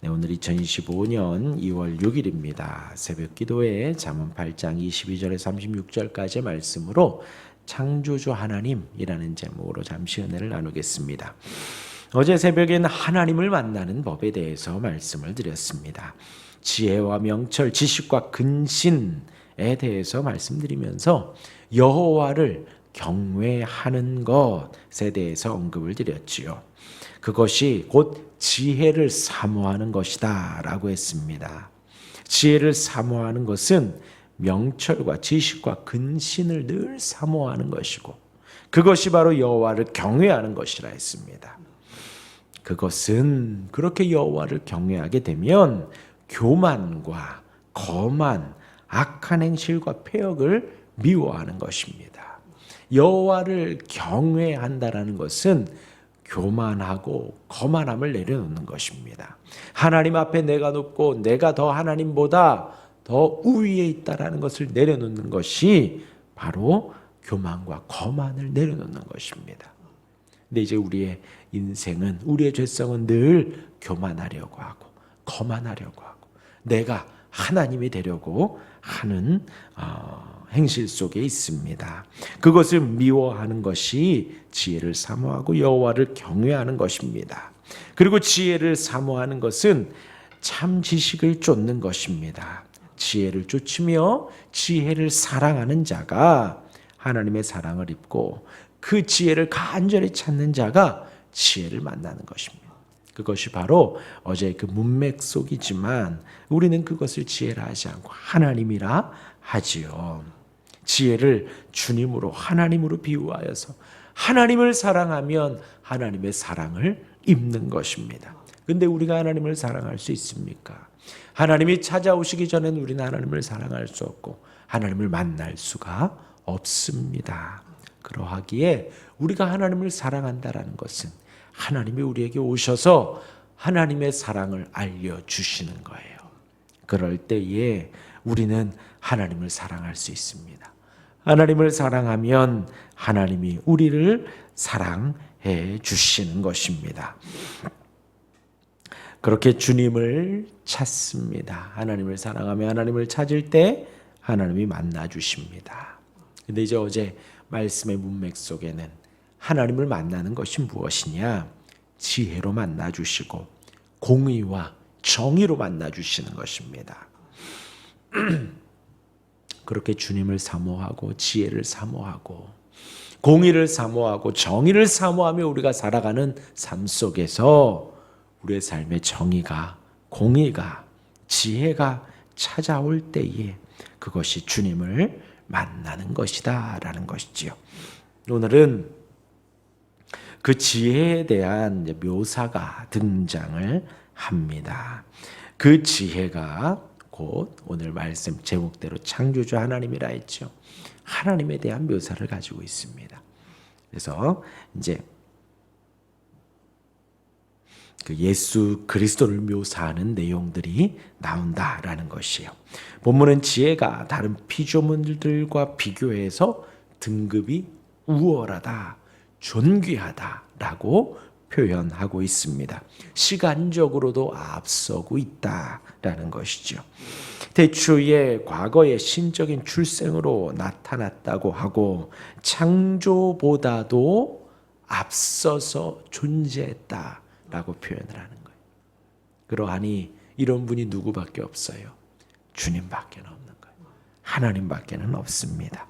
네, 오늘 2025년 2월 6일입니다. 새벽 기도에 잠언 8장 22절에서 36절까지의 말씀으로 창조주 하나님이라는 제목으로 잠시 은혜를 나누겠습니다. 어제 새벽엔 하나님을 만나는 법에 대해서 말씀을 드렸습니다. 지혜와 명철, 지식과 근신에 대해서 말씀드리면서 여호와를 경외하는 것에 대해서 언급을 드렸지요. 그것이 곧 지혜를 사모하는 것이다 라고 했습니다. 지혜를 사모하는 것은 명철과 지식과 근신을 늘 사모하는 것이고 그것이 바로 여호와를 경외하는 것이라 했습니다. 그것은 그렇게 여호와를 경외하게 되면 교만과 거만, 악한 행실과 패역을 미워하는 것입니다. 여호와를 경외한다라는 것은 교만하고 거만함을 내려놓는 것입니다. 하나님 앞에 내가 높고 내가 더 하나님보다 더 우위에 있다라는 것을 내려놓는 것이 바로 교만과 거만을 내려놓는 것입니다. 근데 이제 우리의 인생은, 우리의 죄성은 늘 교만하려고 하고 거만하려고 하고 내가 하나님이 되려고 하는 행실 속에 있습니다. 그것을 미워하는 것이 지혜를 사모하고 여호와를 경외하는 것입니다. 그리고 지혜를 사모하는 것은 참 지식을 쫓는 것입니다. 지혜를 쫓으며 지혜를 사랑하는 자가 하나님의 사랑을 입고 그 지혜를 간절히 찾는 자가 지혜를 만나는 것입니다. 그것이 바로 어제 그 문맥 속이지만 우리는 그것을 지혜라 하지 않고 하나님이라 하지요. 지혜를 주님으로 하나님으로 비유하여서 하나님을 사랑하면 하나님의 사랑을 입는 것입니다. 근데 우리가 하나님을 사랑할 수 있습니까? 하나님이 찾아오시기 전에는 우리는 하나님을 사랑할 수 없고 하나님을 만날 수가 없습니다. 그러하기에 우리가 하나님을 사랑한다라는 것은 하나님이 우리에게 오셔서 하나님의 사랑을 알려주시는 거예요. 그럴 때에 우리는 하나님을 사랑할 수 있습니다. 하나님을 사랑하면 하나님이 우리를 사랑해 주시는 것입니다. 그렇게 주님을 찾습니다. 하나님을 사랑하며 하나님을 찾을 때 하나님이 만나 주십니다. 근데 이제 어제 말씀의 문맥 속에는 하나님을 만나는 것이 무엇이냐? 지혜로 만나 주시고 공의와 정의로 만나 주시는 것입니다. 그렇게 주님을 사모하고 지혜를 사모하고 공의를 사모하고 정의를 사모하며 우리가 살아가는 삶 속에서 우리의 삶의 정의가, 공의가, 지혜가 찾아올 때에 그것이 주님을 만나는 것이다 라는 것이지요. 오늘은 그 지혜에 대한 묘사가 등장을 합니다. 그 지혜가 곧 오늘 말씀 제목대로 창조주 하나님이라 했죠. 하나님에 대한 묘사를 가지고 있습니다. 그래서 이제 그 예수 그리스도를 묘사하는 내용들이 나온다라는 것이에요. 본문은 지혜가 다른 피조물들과 비교해서 등급이 우월하다, 존귀하다라고 표현하고 있습니다. 시간적으로도 앞서고 있다라는 것이죠. 태초에 과거의 신적인 출생으로 나타났다고 하고 창조보다도 앞서서 존재했다라고 표현을 하는 거예요. 그러하니 이런 분이 누구밖에 없어요? 주님밖에 없는 거예요. 하나님밖에는 없습니다.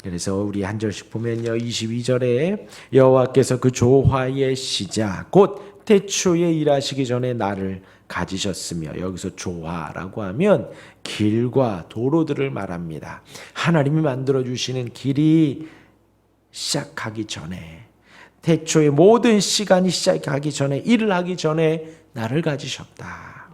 그래서 우리 한 절씩 보면요. 22절에 여호와께서 그 조화의 시작 곧 태초에 일하시기 전에 나를 가지셨으며, 여기서 조화라고 하면 길과 도로들을 말합니다. 하나님이 만들어 주시는 길이 시작하기 전에, 태초에 모든 시간이 시작하기 전에, 일을 하기 전에 나를 가지셨다.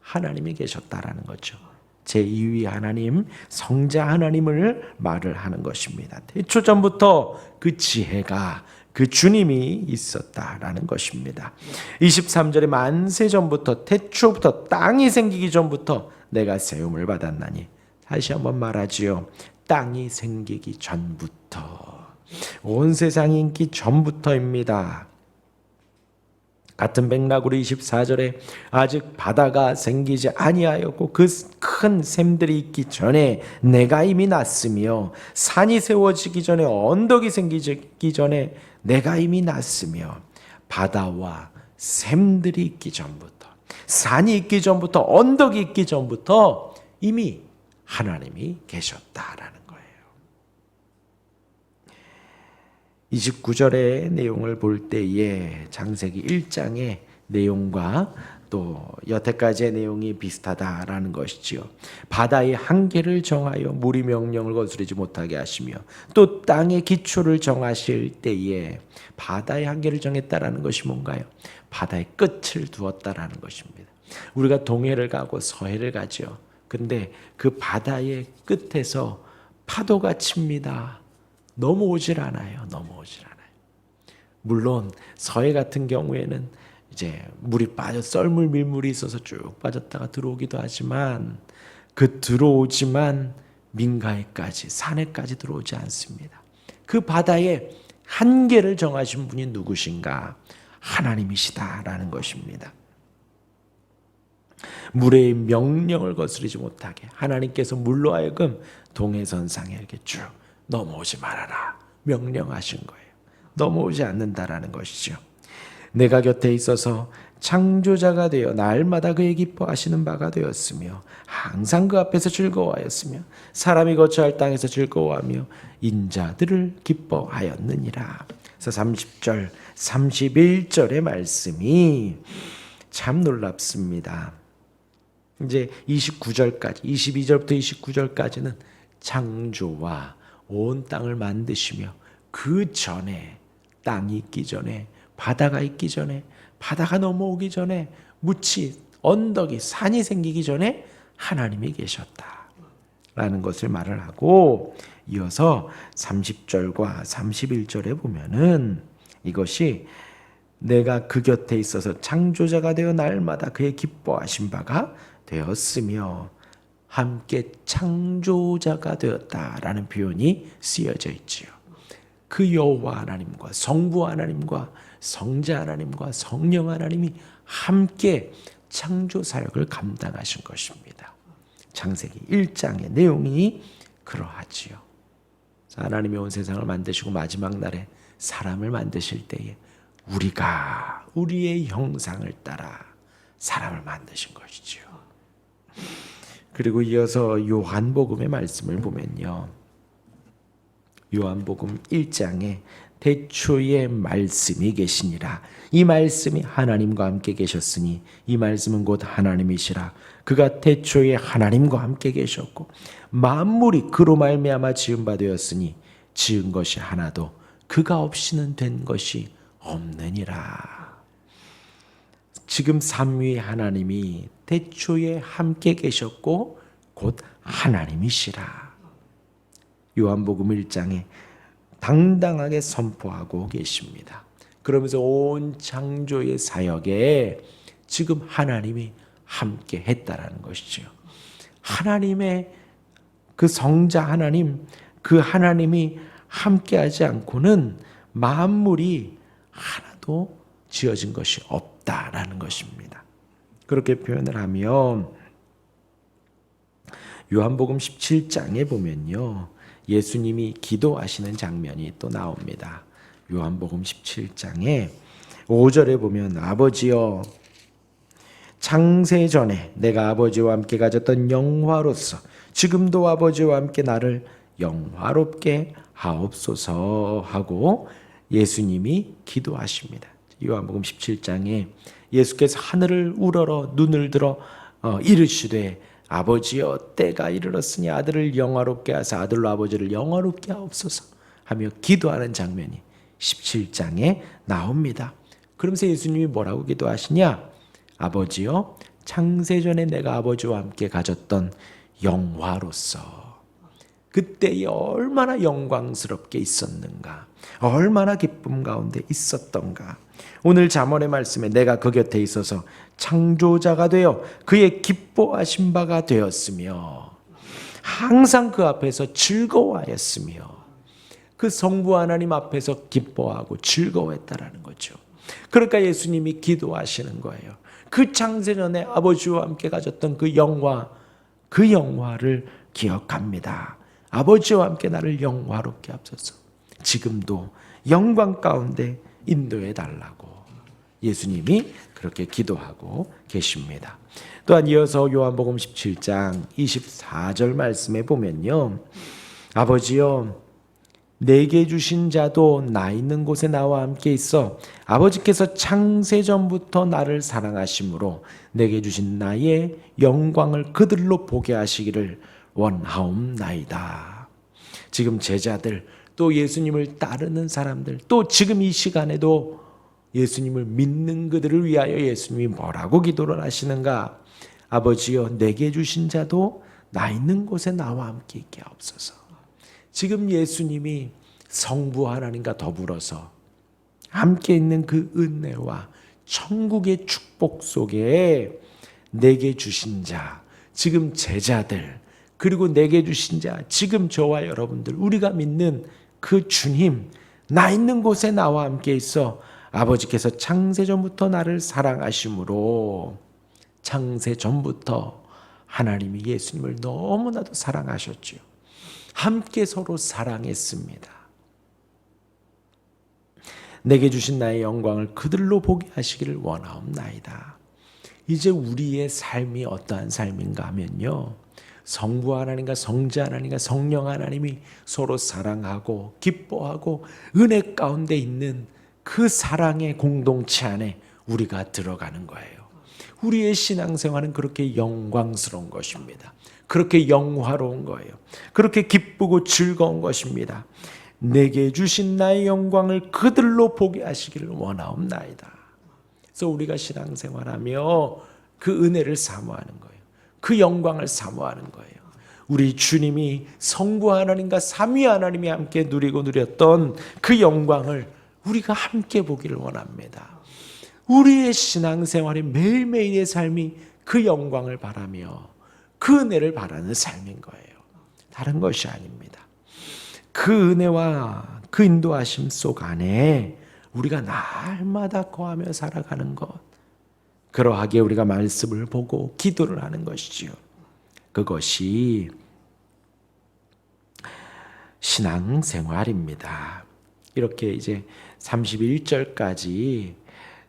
하나님이 계셨다라는 거죠. 제2위 하나님, 성자 하나님을 말을 하는 것입니다. 태초 전부터 그 지혜가, 그 주님이 있었다라는 것입니다. 23절에 만세 전부터, 태초부터, 땅이 생기기 전부터 내가 세움을 받았나니. 다시 한번 말하지요. 땅이 생기기 전부터, 온 세상이 있기 전부터입니다. 같은 맥락으로 24절에 아직 바다가 생기지 아니하였고 그 큰 샘들이 있기 전에 내가 이미 났으며 산이 세워지기 전에 언덕이 생기기 전에 내가 이미 났으며 바다와 샘들이 있기 전부터 산이 있기 전부터 언덕이 있기 전부터 이미 하나님이 계셨다라는 거예요. 29절의 내용을 볼 때에 창세기 1장의 내용과 또 여태까지의 내용이 비슷하다라는 것이지요. 바다의 한계를 정하여 물이 명령을 거스르지 못하게 하시며 또 땅의 기초를 정하실 때에 바다의 한계를 정했다라는 것이 뭔가요? 바다의 끝을 두었다라는 것입니다. 우리가 동해를 가고 서해를 가죠. 근데 그 바다의 끝에서 파도가 칩니다. 넘어오질 않아요. 넘어오질 않아요. 물론 서해 같은 경우에는 이제 물이 빠져 썰물 밀물이 있어서 쭉 빠졌다가 들어오기도 하지만 그 들어오지만 민가에까지 산에까지 들어오지 않습니다. 그 바다의 한계를 정하신 분이 누구신가? 하나님이시다라는 것입니다. 물의 명령을 거스르지 못하게 하나님께서 물로 하여금 동해선상에 이렇게 쭉 넘어오지 말아라 명령하신 거예요. 넘어오지 않는다라는 것이죠. 내가 곁에 있어서 창조자가 되어 날마다 그의 기뻐하시는 바가 되었으며 항상 그 앞에서 즐거워하였으며 사람이 거처할 땅에서 즐거워하며 인자들을 기뻐하였느니라. 그래서 30절 31절의 말씀이 참 놀랍습니다. 이제 29절까지 22절부터 29절까지는 창조와 온 땅을 만드시며 그 전에 땅이 있기 전에 바다가 있기 전에 바다가 넘어오기 전에 묻이 언덕이 산이 생기기 전에 하나님이 계셨다라는 것을 말을 하고 이어서 30절과 31절에 보면은 이것이 내가 그 곁에 있어서 창조자가 되어 날마다 그의 기뻐하신 바가 되었으며 함께 창조자가 되었다라는 표현이 쓰여져 있지요. 그 여호와 하나님과 성부 하나님과 성자 하나님과 성령 하나님이 함께 창조 사역을 감당하신 것입니다. 창세기 1장의 내용이 그러하지요. 하나님이 온 세상을 만드시고 마지막 날에 사람을 만드실 때에 우리가 우리의 형상을 따라 사람을 만드신 것이지요. 그리고 이어서 요한복음의 말씀을 보면요. 요한복음 1장에 태초에 말씀이 계시니라. 이 말씀이 하나님과 함께 계셨으니 이 말씀은 곧 하나님이시라. 그가 태초에 하나님과 함께 계셨고 만물이 그로 말미암아 지은 바 되었으니 지은 것이 하나도 그가 없이는 된 것이 없느니라. 지금 삼위 하나님이 태초에 함께 계셨고 곧 하나님이시라. 요한복음 1장에 당당하게 선포하고 계십니다. 그러면서 온 창조의 사역에 지금 하나님이 함께 했다라는 것이죠. 하나님의 그 성자 하나님, 그 하나님이 함께하지 않고는 만물이 하나도 지어진 것이 없다라는 것입니다. 그렇게 표현을 하면 요한복음 17장에 보면요. 예수님이 기도하시는 장면이 또 나옵니다. 요한복음 17장에 5절에 보면 아버지여 창세 전에 내가 아버지와 함께 가졌던 영화로서 지금도 아버지와 함께 나를 영화롭게 하옵소서 하고 예수님이 기도하십니다. 요한복음 17장에 예수께서 하늘을 우러러 눈을 들어 이르시되 아버지여 때가 이르렀으니 아들을 영화롭게 하사 아들로 아버지를 영화롭게 하옵소서 하며 기도하는 장면이 17장에 나옵니다. 그러면서 예수님이 뭐라고 기도하시냐? 아버지여 창세전에 내가 아버지와 함께 가졌던 영화로서 그때에 얼마나 영광스럽게 있었는가, 얼마나 기쁨 가운데 있었던가. 오늘 잠언의 말씀에 내가 그 곁에 있어서 창조자가 되어 그의 기뻐하신 바가 되었으며 항상 그 앞에서 즐거워하였으며 그 성부 하나님 앞에서 기뻐하고 즐거워했다라는 거죠. 그러니까 예수님이 기도하시는 거예요. 그 창세전에 아버지와 함께 가졌던 그 영화, 그 영화를 기억합니다. 아버지와 함께 나를 영화롭게 하소서. 지금도 영광 가운데 인도해 달라고 예수님이 그렇게 기도하고 계십니다. 또한 이어서 요한복음 17장 24절 말씀에 보면요, 아버지여 내게 주신 자도 나 있는 곳에 나와 함께 있어 아버지께서 창세전부터 나를 사랑하심으로 내게 주신 나의 영광을 그들로 보게 하시기를 원하옵나이다. 지금 제자들, 또 예수님을 따르는 사람들, 또 지금 이 시간에도 예수님을 믿는 그들을 위하여 예수님이 뭐라고 기도를 하시는가? 아버지여 내게 주신 자도 나 있는 곳에 나와 함께 있게 하옵소서. 지금 예수님이 성부 하나님과 더불어서 함께 있는 그 은혜와 천국의 축복 속에 내게 주신 자, 지금 제자들, 그리고 내게 주신 자, 지금 저와 여러분들, 우리가 믿는 그 주님, 나 있는 곳에 나와 함께 있어 아버지께서 창세전부터 나를 사랑하심으로, 창세전부터 하나님이 예수님을 너무나도 사랑하셨죠. 함께 서로 사랑했습니다. 내게 주신 나의 영광을 그들로 보게 하시기를 원하옵나이다. 이제 우리의 삶이 어떠한 삶인가 하면요, 성부 하나님과 성자 하나님과 성령 하나님이 서로 사랑하고 기뻐하고 은혜 가운데 있는 그 사랑의 공동체 안에 우리가 들어가는 거예요. 우리의 신앙생활은 그렇게 영광스러운 것입니다. 그렇게 영화로운 거예요. 그렇게 기쁘고 즐거운 것입니다. 내게 주신 나의 영광을 그들로 보게 하시기를 원하옵나이다. 그래서 우리가 신앙생활하며 그 은혜를 사모하는 거예요. 그 영광을 사모하는 거예요. 우리 주님이 성부 하나님과 삼위 하나님이 함께 누리고 누렸던 그 영광을 우리가 함께 보기를 원합니다. 우리의 신앙생활의 매일매일의 삶이 그 영광을 바라며 그 은혜를 바라는 삶인 거예요. 다른 것이 아닙니다. 그 은혜와 그 인도하심 속 안에 우리가 날마다 거하며 살아가는 것, 그러하게 우리가 말씀을 보고 기도를 하는 것이지요. 그것이 신앙생활입니다. 이렇게 이제 31절까지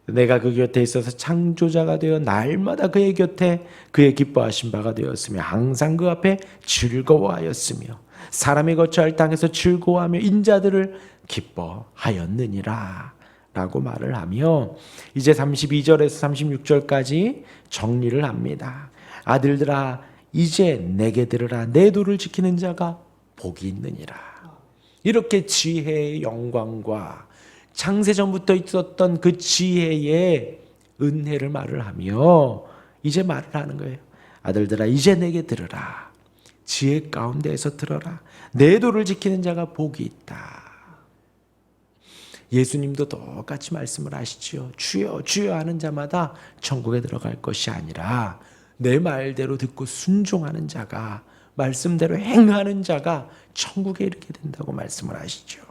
내가 그 곁에 있어서 창조자가 되어 날마다 그의 곁에 그의 기뻐하신 바가 되었으며 항상 그 앞에 즐거워하였으며 사람이 거처할 땅에서 즐거워하며 인자들을 기뻐하였느니라 라고 말을 하며 이제 32절에서 36절까지 정리를 합니다. 아들들아 이제 내게 들으라. 내 도를 지키는 자가 복이 있느니라. 이렇게 지혜의 영광과 창세전부터 있었던 그 지혜의 은혜를 말을 하며 이제 말을 하는 거예요. 아들들아 이제 내게 들으라. 지혜 가운데에서 들어라. 내 도를 지키는 자가 복이 있다. 예수님도 똑같이 말씀을 하시지요. 주여 주여 하는 자마다 천국에 들어갈 것이 아니라 내 말대로 듣고 순종하는 자가, 말씀대로 행하는 자가 천국에 이르게 된다고 말씀을 하시죠.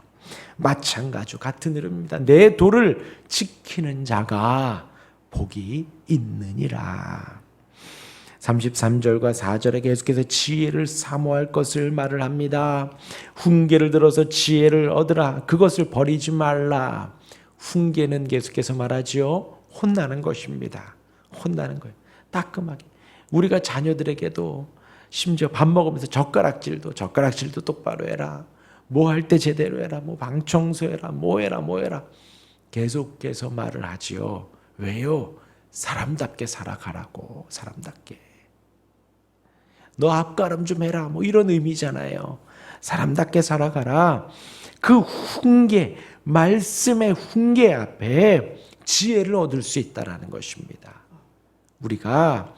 마찬가지로 같은 흐름입니다. 내 도를 지키는 자가 복이 있느니라. 33절과 4절에 계속해서 지혜를 사모할 것을 말을 합니다. 훈계를 들어서 지혜를 얻으라. 그것을 버리지 말라. 훈계는 계속해서 말하지요. 혼나는 것입니다. 혼나는 거예요. 따끔하게. 우리가 자녀들에게도 심지어 밥 먹으면서 젓가락질도 똑바로 해라. 뭐 할 때 제대로 해라. 뭐 방 청소해라. 뭐 해라. 계속해서 말을 하지요. 왜요? 사람답게 살아가라고. 사람답게. 너 앞가름 좀 해라. 뭐 이런 의미잖아요. 사람답게 살아가라. 그 훈계, 말씀의 훈계 앞에 지혜를 얻을 수 있다라는 것입니다. 우리가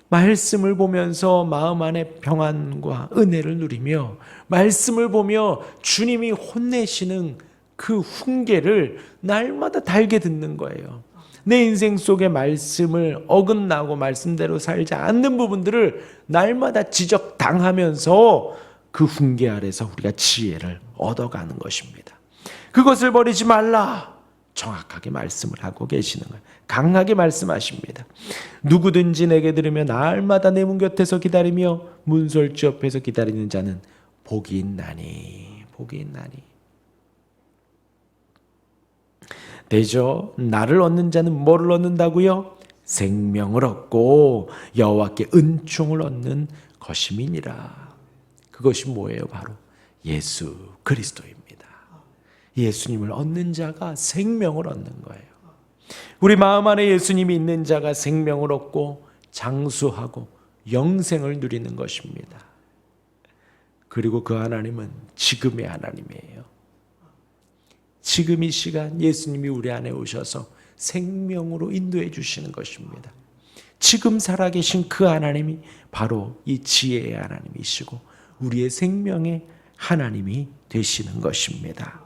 말씀을 보면서 마음 안에 평안과 은혜를 누리며 말씀을 보며 주님이 혼내시는 그 훈계를 날마다 달게 듣는 거예요. 내 인생 속의 말씀을 어긋나고 말씀대로 살지 않는 부분들을 날마다 지적당하면서 그 훈계 아래서 우리가 지혜를 얻어가는 것입니다. 그것을 버리지 말라. 정확하게 말씀을 하고 계시는 거예요. 강하게 말씀하십니다. 누구든지 내게 들으며 날마다 내 문 곁에서 기다리며 문설주 옆에서 기다리는 자는 복이 있나니. 복이 있나니. 대저 나를 얻는 자는 뭐를 얻는다고요? 생명을 얻고 여호와께 은총을 얻는 것임이니라. 그것이 뭐예요? 바로 예수 그리스도입니다. 예수님을 얻는 자가 생명을 얻는 거예요. 우리 마음 안에 예수님이 있는 자가 생명을 얻고 장수하고 영생을 누리는 것입니다. 그리고 그 하나님은 지금의 하나님이에요. 지금 이 시간 예수님이 우리 안에 오셔서 생명으로 인도해 주시는 것입니다. 지금 살아계신 그 하나님이 바로 이 지혜의 하나님이시고 우리의 생명의 하나님이 되시는 것입니다.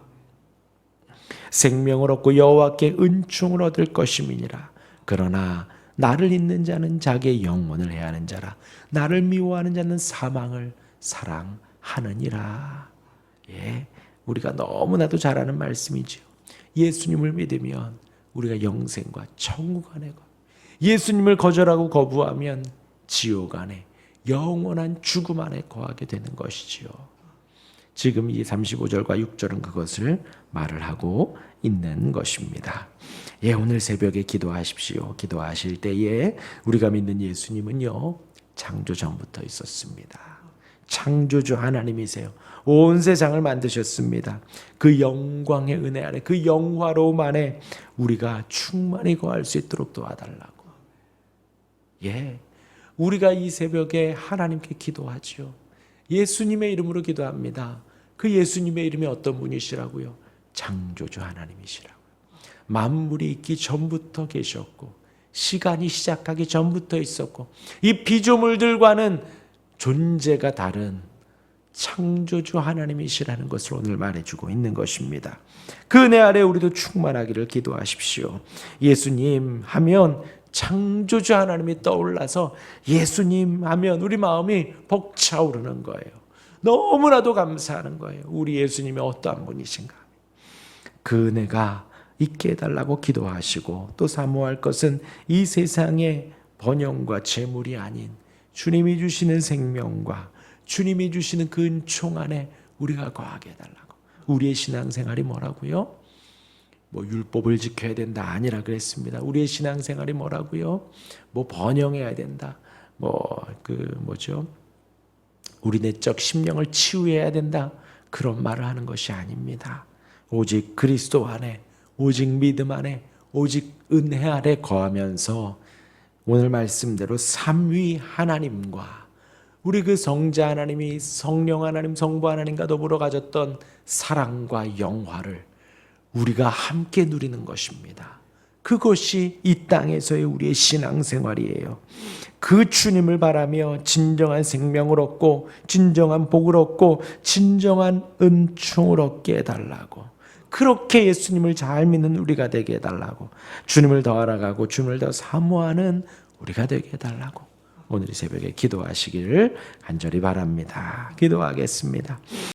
생명을 얻고 여호와께 은총을 얻을 것임이니라. 그러나 나를 잊는 자는 자기의 영혼을 해하는 자라. 나를 미워하는 자는 사망을 사랑하느니라. 예, 우리가 너무나도 잘 아는 말씀이죠. 예수님을 믿으면 우리가 영생과 천국 안에, 예수님을 거절하고 거부하면 지옥 안에 영원한 죽음 안에 거하게 되는 것이지요. 지금 이 35절과 6절은 그것을 말을 하고 있는 것입니다. 예, 오늘 새벽에 기도하십시오. 기도하실 때에 우리가 믿는 예수님은요, 창조 전부터 있었습니다. 창조주 하나님이세요. 온 세상을 만드셨습니다. 그 영광의 은혜 안에, 그 영화로움 안에 우리가 충만히 거할 수 있도록 도와달라고. 예, 우리가 이 새벽에 하나님께 기도하지요. 예수님의 이름으로 기도합니다. 그 예수님의 이름이 어떤 분이시라고요? 창조주 하나님이시라고요. 만물이 있기 전부터 계셨고 시간이 시작하기 전부터 있었고 이 피조물들과는 존재가 다른 창조주 하나님이시라는 것을 오늘 말해주고 있는 것입니다. 그 은혜 아래 우리도 충만하기를 기도하십시오. 예수님 하면 창조주 하나님이 떠올라서 예수님 하면 우리 마음이 벅차오르는 거예요. 너무나도 감사하는 거예요. 우리 예수님이 어떠한 분이신가. 그 은혜가 있게 해달라고 기도하시고 또 사모할 것은 이 세상의 번영과 재물이 아닌 주님이 주시는 생명과 주님이 주시는 그 은총 안에 우리가 거하게 해달라고. 우리의 신앙생활이 뭐라고요? 뭐 율법을 지켜야 된다 아니라 그랬습니다. 우리의 신앙생활이 뭐라고요? 뭐 번영해야 된다. 우리 내적 심령을 치유해야 된다. 그런 말을 하는 것이 아닙니다. 오직 그리스도 안에, 오직 믿음 안에, 오직 은혜 아래 거하면서 오늘 말씀대로 삼위 하나님과 우리 그 성자 하나님이 성령 하나님, 성부 하나님과 더불어 가졌던 사랑과 영화를 우리가 함께 누리는 것입니다. 그것이 이 땅에서의 우리의 신앙생활이에요. 그 주님을 바라며 진정한 생명을 얻고 진정한 복을 얻고 진정한 은총을 얻게 해달라고. 그렇게 예수님을 잘 믿는 우리가 되게 해달라고. 주님을 더 알아가고 주님을 더 사모하는 우리가 되게 해달라고. 오늘 이 새벽에 기도하시기를 간절히 바랍니다. 기도하겠습니다.